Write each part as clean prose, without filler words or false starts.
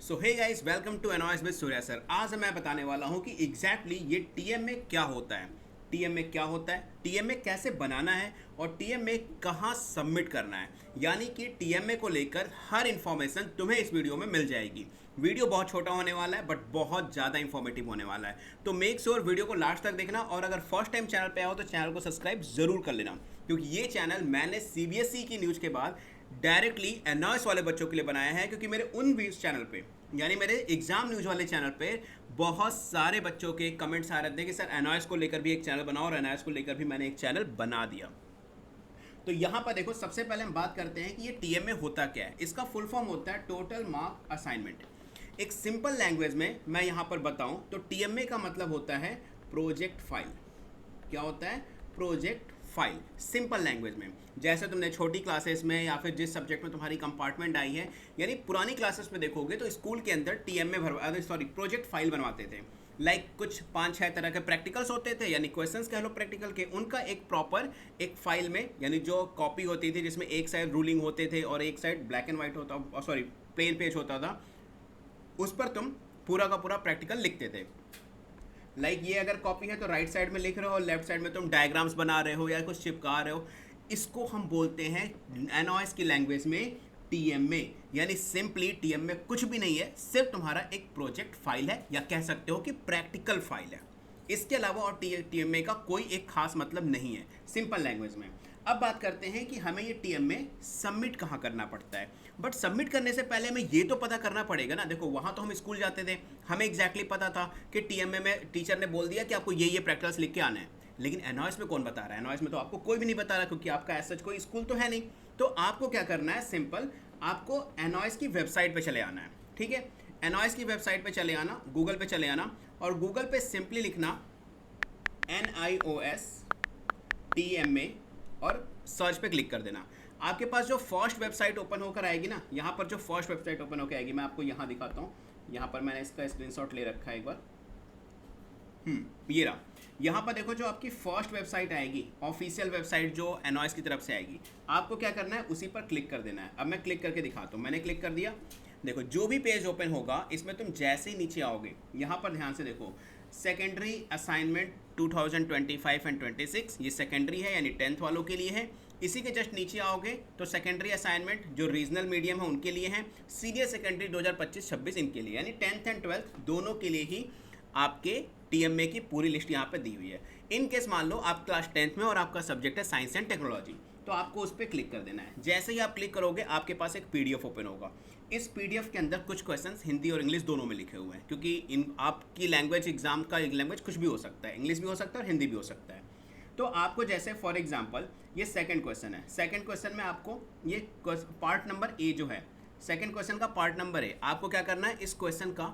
So hey guys, welcome to Enois with Surya sir. आज मैं बताने वाला हूँ कि एग्जैक्टली ये टीएमए क्या होता है, टीएमए क्या होता है, टीएमए कैसे बनाना है और टीएमए कहाँ सबमिट करना है। यानी कि टीएमए को लेकर हर इन्फॉर्मेशन तुम्हें इस वीडियो में मिल जाएगी। वीडियो बहुत छोटा होने वाला है बट बहुत ज़्यादा इंफॉर्मेटिव होने वाला है, तो मेक श्योर वीडियो को लास्ट तक देखना। और अगर फर्स्ट टाइम चैनल पे आओ तो चैनल को सब्सक्राइब ज़रूर कर लेना, क्योंकि ये चैनल मैंने सीबीएसई की न्यूज़ के बाद डायरेक्टली एनॉइस वाले बच्चों के लिए बनाया है। क्योंकि मेरे उन व्यूज़ चैनल पे, यानी मेरे एग्जाम न्यूज़ वाले चैनल पे बहुत सारे बच्चों के कमेंट्स आ रहे थे कि सर एनॉइस को लेकर भी एक चैनल बनाओ, और एनॉइस को लेकर भी मैंने एक चैनल बना दिया। तो यहाँ पर देखो, सबसे पहले हम बात करते हैं कि ये टीएमए होता क्या है। इसका फुल फॉर्म होता है टोटल मार्क असाइनमेंट। एक सिंपल लैंग्वेज में मैं यहाँ पर बताऊँ तो टीएमए का मतलब होता है प्रोजेक्ट फाइल। क्या होता है? Project file. सिंपल लैंग्वेज में, जैसे तुमने छोटी क्लासेस में या फिर जिस सब्जेक्ट में तुम्हारी कंपार्टमेंट आई है, यानी पुरानी क्लासेस में देखोगे तो स्कूल के अंदर टीएमए प्रोजेक्ट फाइल बनवाते थे। लाइक कुछ 5-6 तरह के प्रैक्टिकल्स होते थे, यानी क्वेश्चंस कह लो प्रैक्टिकल के, उनका एक प्रॉपर एक फाइल में, यानी जो कॉपी होती थी जिसमें एक साइड रूलिंग होते थे और एक साइड ब्लैक एंड वाइट होता, प्लेन पेज होता था, उस पर तुम पूरा का पूरा प्रैक्टिकल लिखते थे। लाइक ये अगर कॉपी है तो राइट साइड में लिख रहे हो और लेफ्ट साइड में तुम डायग्राम्स बना रहे हो या कुछ चिपका रहे हो। इसको हम बोलते हैं एनॉइस की लैंग्वेज में टीएमए। यानी सिंपली टीएमए कुछ भी नहीं है, सिर्फ तुम्हारा एक प्रोजेक्ट फाइल है, या कह सकते हो कि प्रैक्टिकल फाइल है। इसके अलावा और टीएमए का कोई एक खास मतलब नहीं है, सिंपल लैंग्वेज में। अब बात करते हैं कि हमें ये टीएमए सबमिट कहाँ करना पड़ता है। बट सबमिट करने से पहले हमें ये तो पता करना पड़ेगा ना। देखो, वहाँ तो हम स्कूल जाते थे, हमें एग्जैक्टली पता था कि टीएमए में टीचर ने बोल दिया कि आपको ये प्रैक्टिकल्स लिख के आना है। लेकिन एनॉइस में कौन बता रहा है? एनॉइस में तो आपको कोई भी नहीं बता रहा, क्योंकि आपका ऐसा कोई स्कूल तो है नहीं। तो आपको क्या करना है? सिंपल, आपको एनॉइस की वेबसाइट पे चले आना है। ठीक है, एनॉइस की वेबसाइट पे चले आना, गूगल पे चले आना, और गूगल पे सिंपली लिखना NIOS TMA और सर्च पे क्लिक कर देना। आपके पास जो फर्स्ट वेबसाइट ओपन होकर आएगी ना, यहाँ पर जो फर्स्ट वेबसाइट ओपन होकर आएगी, मैं आपको यहाँ दिखाता हूँ। यहाँ पर मैंने इसका स्क्रीनशॉट ले रखा है एक बार। ये रहा। यहाँ पर देखो, जो आपकी फर्स्ट वेबसाइट आएगी, ऑफिशियल वेबसाइट जो एनॉइस की तरफ से आएगी, आपको क्या करना है? उसी पर क्लिक कर देना है। अब मैं क्लिक करके दिखाता हूँ। मैंने क्लिक कर दिया। देखो, जो भी पेज ओपन होगा, इसमें तुम जैसे ही नीचे आओगे, यहाँ पर ध्यान से देखो, सेकेंडरी असाइनमेंट 2025 एंड 26, ये सेकेंडरी है, यानी 10th वालों के लिए है। इसी के जस्ट नीचे आओगे तो सेकेंडरी असाइनमेंट जो रीजनल मीडियम है उनके लिए है, सीनियर सेकेंडरी 2025-26 इनके लिए, यानी 10th एंड 12th दोनों के लिए ही आपके टीएमए की पूरी लिस्ट यहाँ पे दी हुई है। इन केस मान लो आप क्लास 10th में और आपका सब्जेक्ट है साइंस एंड टेक्नोलॉजी, तो आपको उस पर क्लिक कर देना है। जैसे ही आप क्लिक करोगे, आपके पास एक पीडीएफ ओपन होगा। इस पीडीएफ के अंदर कुछ क्वेश्चंस हिंदी और इंग्लिश दोनों में लिखे हुए हैं, क्योंकि इन आपकी लैंग्वेज, एग्जाम का लैंग्वेज कुछ भी हो सकता है, इंग्लिश भी हो सकता है और हिंदी भी हो सकता है। तो आपको जैसे फॉर एग्जांपल ये सेकंड क्वेश्चन है, सेकंड क्वेश्चन में आपको ये पार्ट नंबर ए जो है, सेकंड क्वेश्चन का पार्ट नंबर ए, आपको क्या करना है? इस क्वेश्चन का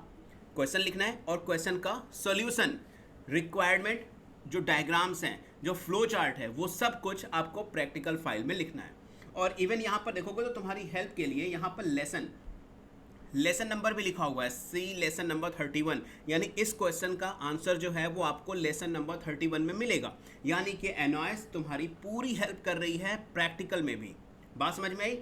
क्वेश्चन लिखना है और क्वेश्चन का सॉल्यूशन, रिक्वायरमेंट, जो डायग्राम्स हैं, जो फ्लो चार्ट है, वो सब कुछ आपको प्रैक्टिकल फाइल में लिखना है। और इवन यहाँ पर देखोगे तो तुम्हारी हेल्प के लिए यहाँ पर लेसन नंबर भी लिखा हुआ है, सी लेसन नंबर 31, यानी इस क्वेश्चन का आंसर जो है वो आपको लेसन नंबर 31 में मिलेगा। यानी कि एनॉइस तुम्हारी पूरी हेल्प कर रही है प्रैक्टिकल में भी। बात समझ में आई?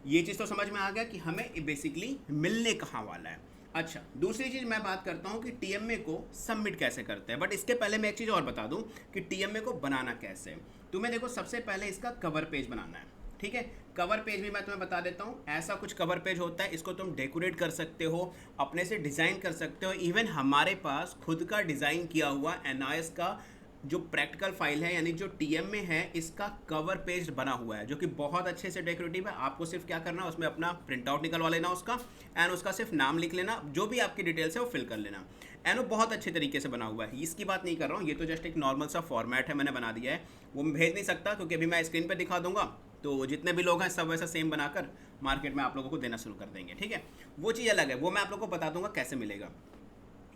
ये चीज़ तो समझ में आ गया कि हमें बेसिकली मिलने कहाँ वाला है। अच्छा, दूसरी चीज़ मैं बात करता हूँ कि टीएमए को सबमिट कैसे करते हैं। बट इसके पहले मैं एक चीज़ और बता दूँ कि टीएमए को बनाना कैसे है। तुम्हें देखो, सबसे पहले इसका कवर पेज बनाना है। ठीक है, कवर पेज भी मैं तुम्हें बता देता हूँ। ऐसा कुछ कवर पेज होता है, इसको तुम डेकोरेट कर सकते हो, अपने से डिज़ाइन कर सकते हो। इवन हमारे पास खुद का डिज़ाइन किया हुआ एनॉइस का जो प्रैक्टिकल फाइल है, यानी जो टीएमए है, इसका कवर पेज बना हुआ है, जो कि बहुत अच्छे से डेकोरेटिव है। आपको सिर्फ क्या करना है, उसमें अपना प्रिंट आउट निकलवा लेना उसका, एंड उसका सिर्फ नाम लिख लेना, जो भी आपकी डिटेल्स है वो फिल कर लेना। एंड वो बहुत अच्छे तरीके से बना हुआ है, इसकी बात नहीं कर रहा हूँ, ये तो जस्ट एक नॉर्मल सा फॉर्मेट है, मैंने बना दिया है। वो मैं भेज नहीं सकता, क्योंकि अभी मैं स्क्रीन पर दिखा दूंगा तो जितने भी लोग हैं सब वैसा सेम बनाकर मार्केट में आप लोगों को देना शुरू कर देंगे। ठीक है, वो चीज़ अलग है, वो मैं आप लोगों को बता दूंगा कैसे मिलेगा।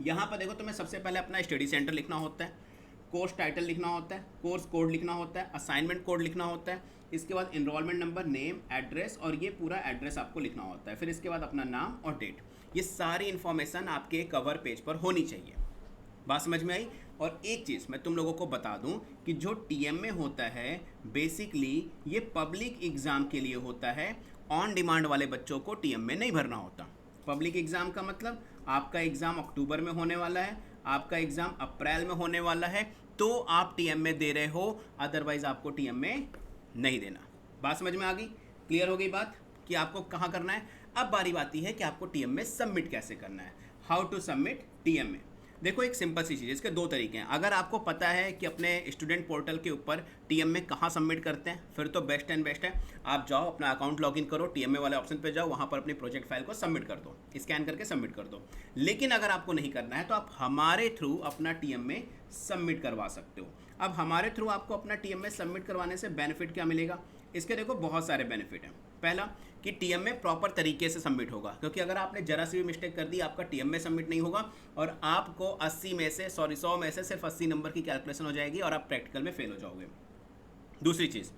यहाँ पर देखो, तुम्हें सबसे पहले अपना स्टडी सेंटर लिखना होता है, कोर्स टाइटल लिखना होता है, कोर्स कोड लिखना होता है, असाइनमेंट कोड लिखना होता है, इसके बाद एनरोलमेंट नंबर, नेम, एड्रेस, और ये पूरा एड्रेस आपको लिखना होता है। फिर इसके बाद अपना नाम और डेट। ये सारी इन्फॉर्मेशन आपके कवर पेज पर होनी चाहिए। बात समझ में आई? और एक चीज़ मैं तुम लोगों को बता दूं कि जो टीएमए होता है, बेसिकली ये पब्लिक एग्ज़ाम के लिए होता है। ऑन डिमांड वाले बच्चों को टीएमए नहीं भरना होता। पब्लिक एग्ज़ाम का मतलब आपका एग्ज़ाम अक्टूबर में होने वाला है, आपका एग्ज़ाम अप्रैल में होने वाला है, तो आप टीएम में दे रहे हो, अदरवाइज आपको टीएम में नहीं देना। बात समझ में आ गई? क्लियर हो गई बात कि आपको कहाँ करना है। अब बारी आती है कि आपको टीएम में सबमिट कैसे करना है, हाउ टू सबमिट टीएम में। देखो एक सिंपल सी चीज़, इसके दो तरीके हैं। अगर आपको पता है कि अपने स्टूडेंट पोर्टल के ऊपर टीएम में कहाँ सबमिट करते हैं, फिर तो बेस्ट एंड बेस्ट है, आप जाओ अपना अकाउंट लॉगिन करो, टीएमए वाले ऑप्शन पे जाओ, वहाँ पर अपनी प्रोजेक्ट फाइल को सबमिट कर दो, स्कैन करके सबमिट कर दो। लेकिन अगर आपको नहीं करना है तो आप हमारे थ्रू अपना टीएम में सबमिट करवा सकते हो। अब हमारे थ्रू आपको अपना टीएम में सबमिट करवाने से बेनिफिट क्या मिलेगा? इसके देखो बहुत सारे बेनिफिट हैं। पहला कि टीएम में प्रॉपर तरीके से सबमिट होगा, क्योंकि अगर आपने जरा सी भी मिस्टेक कर दी आपका टीएम में सबमिट नहीं होगा और आपको 100 में से सिर्फ 80 नंबर की कैलकुलेशन हो जाएगी और आप प्रैक्टिकल में फेल हो जाओगे। दूसरी चीज़,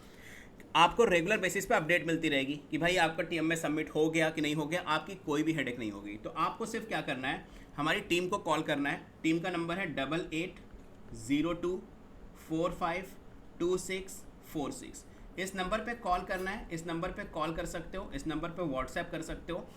आपको रेगुलर बेसिस पे अपडेट मिलती रहेगी कि भाई आपका टीएम में सबमिट हो गया कि नहीं हो गया, आपकी कोई भी हेडेक नहीं होगी। तो आपको सिर्फ क्या करना है, हमारी टीम को कॉल करना है। टीम का नंबर है 8802452646। इस नंबर पे कॉल करना है, इस नंबर पे कॉल कर सकते हो, इस नंबर पे व्हाट्सएप कर सकते हो।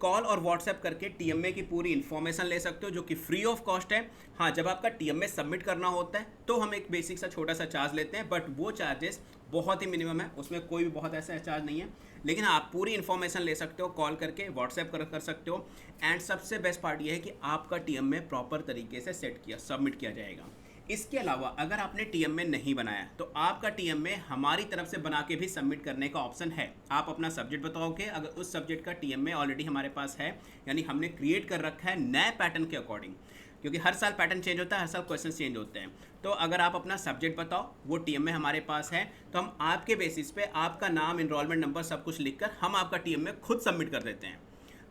कॉल और व्हाट्सएप करके टीएमए की पूरी इन्फॉर्मेशन ले सकते हो, जो कि फ्री ऑफ कॉस्ट है। हाँ, जब आपका टीएमए सबमिट करना होता है तो हम एक बेसिक सा छोटा सा चार्ज लेते हैं, बट वो चार्जेस बहुत ही मिनिमम है, उसमें कोई भी बहुत ऐसा चार्ज नहीं है। लेकिन आप पूरी इन्फॉर्मेशन ले सकते हो, कॉल करके व्हाट्सएप कर सकते हो। एंड सबसे बेस्ट पार्ट ये है कि आपका टीएमए प्रॉपर तरीके से सेट किया सबमिट किया जाएगा। इसके अलावा अगर आपने टीएम में नहीं बनाया तो आपका टीएम में हमारी तरफ से बना के भी सबमिट करने का ऑप्शन है। आप अपना सब्जेक्ट बताओगे, अगर उस सब्जेक्ट का टीएम में ऑलरेडी हमारे पास है, यानी हमने क्रिएट कर रखा है नए पैटर्न के अकॉर्डिंग, क्योंकि हर साल पैटर्न चेंज होता है, हर साल क्वेश्चन चेंज होते हैं। तो अगर आप अपना सब्जेक्ट बताओ, वो टीएम में हमारे पास है, तो हम आपके बेसिस पे आपका नाम, इनरोलमेंट नंबर सब कुछ लिखकर हम आपका टीएम में खुद सबमिट कर देते हैं।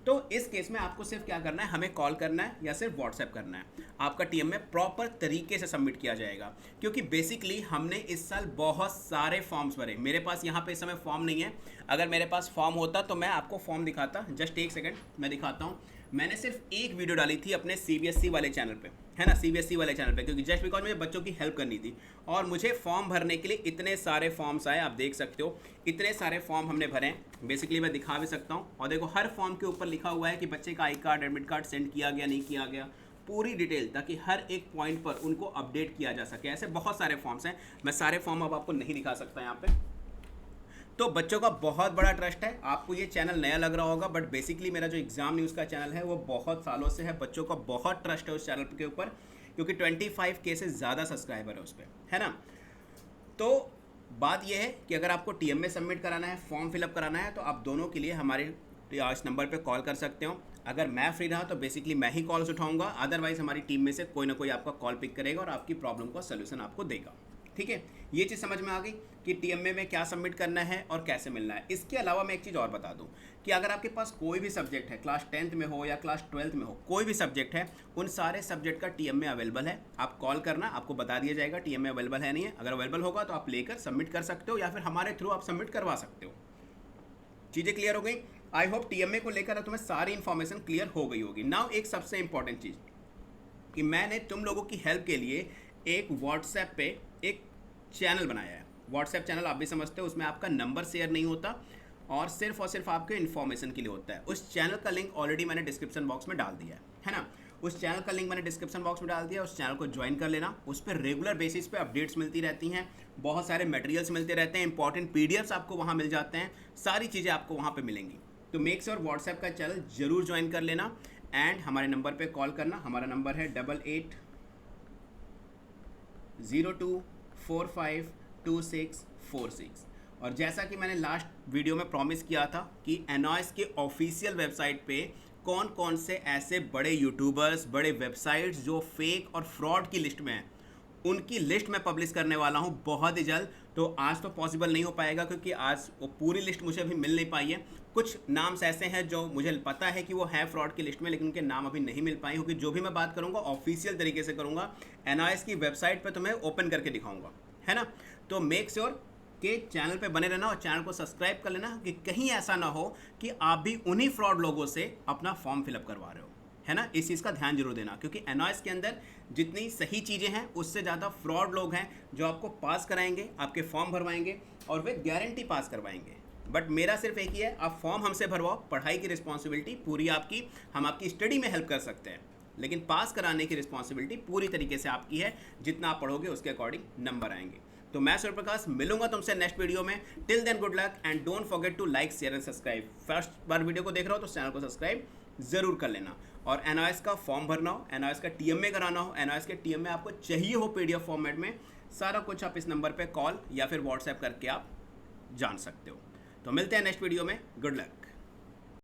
तो इस केस में आपको सिर्फ क्या करना है, हमें कॉल करना है या सिर्फ व्हाट्सएप करना है, आपका टीएम में प्रॉपर तरीके से सबमिट किया जाएगा। क्योंकि बेसिकली हमने इस साल बहुत सारे फॉर्म्स भरे। मेरे पास यहाँ पे इस समय फॉर्म नहीं है, अगर मेरे पास फॉर्म होता तो मैं आपको फॉर्म दिखाता। जस्ट एक सेकंड मैं दिखाता हूँ। मैंने सिर्फ एक वीडियो डाली थी अपने सीबीएसई वाले चैनल पे, है ना, सीबीएसई वाले चैनल पे, क्योंकि जस्ट बिकॉज मुझे बच्चों की हेल्प करनी थी और मुझे फॉर्म भरने के लिए इतने सारे फॉर्म्स आए, आप देख सकते हो इतने सारे फॉर्म हमने भरे हैं। बेसिकली मैं दिखा भी सकता हूँ, और देखो हर फॉर्म के ऊपर लिखा हुआ है कि बच्चे का I card, admit card send किया गया नहीं किया गया, पूरी डिटेल, ताकि हर एक पॉइंट पर उनको अपडेट किया जा सके। ऐसे बहुत सारे फॉर्म्स हैं, मैं सारे फॉर्म अब आपको नहीं दिखा सकता यहाँ पे। तो बच्चों का बहुत बड़ा ट्रस्ट है। आपको ये चैनल नया लग रहा होगा, बट बेसिकली मेरा जो एग्जाम न्यूज़ का चैनल है वो बहुत सालों से है। बच्चों का बहुत ट्रस्ट है उस चैनल के ऊपर, क्योंकि 25K से ज़्यादा सब्सक्राइबर है उस पर, है ना। तो बात यह है कि अगर आपको टीएम में सबमिट कराना है, फॉर्म फिलअप कराना है, तो आप दोनों के लिए हमारे इस नंबर पे कॉल कर सकते हो। अगर मैं फ्री रहा तो बेसिकली मैं ही कॉल्स उठाऊंगा, अदरवाइज हमारी टीम में से कोई ना कोई आपका कॉल पिक करेगा और आपकी प्रॉब्लम का सोल्यूशन आपको देगा। ठीक है, ये चीज़ समझ में आ गई कि टीएमए में क्या सबमिट करना है और कैसे मिलना है। इसके अलावा मैं एक चीज़ और बता दूं कि अगर आपके पास कोई भी सब्जेक्ट है, क्लास 10th में हो या क्लास 12th में हो, कोई भी सब्जेक्ट है, उन सारे सब्जेक्ट का टीएमए अवेलेबल है। आप कॉल करना, आपको बता दिया जाएगा टीएमए अवेलेबल है नहीं है। अगर अवेलेबल होगा तो आप लेकर सबमिट कर सकते हो, या फिर हमारे थ्रू आप सबमिट करवा सकते हो। चीज़ें क्लियर हो गई? आई होप टीएमए को लेकर तुम्हें सारी इन्फॉर्मेशन क्लियर हो गई होगी। नाउ एक सबसे इंपॉर्टेंट चीज़ कि मैंने तुम लोगों की हेल्प के लिए एक व्हाट्सएप पे एक चैनल बनाया है। व्हाट्सएप चैनल आप भी समझते हो, उसमें आपका नंबर शेयर नहीं होता और सिर्फ आपके इन्फॉर्मेशन के लिए होता है। उस चैनल का लिंक ऑलरेडी मैंने डिस्क्रिप्शन बॉक्स में डाल दिया है ना। उस चैनल का लिंक मैंने डिस्क्रिप्शन बॉक्स में डाल दिया, उस चैनल को ज्वाइन कर लेना। उस पर रेगुलर बेसिस पे अपडेट्स मिलती रहती हैं, बहुत सारे मटेरियल्स मिलते रहते हैं, इंपॉर्टेंट पीडीएफ्स आपको वहाँ मिल जाते हैं, सारी चीज़ें आपको वहाँ पे मिलेंगी। तो मेक श्योर व्हाट्सएप का चैनल जरूर ज्वाइन कर लेना एंड हमारे नंबर पे कॉल करना। हमारा नंबर है 8802452646। और जैसा कि मैंने लास्ट वीडियो में प्रॉमिस किया था कि एनॉइस के ऑफिशियल वेबसाइट पे कौन कौन से ऐसे बड़े यूट्यूबर्स, बड़े वेबसाइट्स जो फेक और फ्रॉड की लिस्ट में हैं, उनकी लिस्ट मैं पब्लिश करने वाला हूं बहुत ही जल्द। तो आज तो पॉसिबल नहीं हो पाएगा क्योंकि आज वो पूरी लिस्ट मुझे अभी मिल नहीं पाई है। कुछ नाम्स ऐसे हैं जो मुझे पता है कि वो है फ्रॉड की लिस्ट में, लेकिन उनके नाम अभी नहीं मिल पाए, क्योंकि जो भी मैं बात करूंगा ऑफिशियल तरीके से करूंगा, एनआईएस की वेबसाइट पर तुम्हें ओपन करके दिखाऊंगा, है ना। तो मेक श्योर कि चैनल पे बने रहना और चैनल को सब्सक्राइब कर लेना कि कहीं ऐसा ना हो कि आप भी उन्हीं फ्रॉड लोगों से अपना फॉर्म फिलअप करवा रहे हो, है ना। इस चीज़ का ध्यान जरूर देना, क्योंकि एनआईएस के अंदर जितनी सही चीज़ें हैं उससे ज़्यादा फ्रॉड लोग हैं जो आपको पास कराएंगे, आपके फॉर्म भरवाएंगे और वे गारंटी पास करवाएंगे। बट मेरा सिर्फ एक ही है, आप फॉर्म हमसे भरवाओ, पढ़ाई की रिस्पॉन्सिबिलिटी पूरी आपकी, हम आपकी स्टडी में हेल्प कर सकते हैं, लेकिन पास कराने की रिस्पॉन्सिबिलिटी पूरी तरीके से आपकी है। जितना आप पढ़ोगे उसके अकॉर्डिंग नंबर आएंगे। तो मैं सूर्य प्रकाश मिलूंगा तुमसे नेक्स्ट वीडियो में। Till then good luck and don't forget to like share and subscribe. First बार वीडियो को देख रहे हो तो चैनल को सब्सक्राइब जरूर कर लेना। और एनआईएस का फॉर्म भरना हो, एनआईएस का टीएमए कराना हो, एनआईएस के टीएमए आपको चाहिए हो पीडीएफ फॉर्मेट में, सारा कुछ आप इस नंबर पे कॉल या फिर व्हाट्सएप करके आप जान सकते हो। तो मिलते हैं नेक्स्ट वीडियो में। Good luck.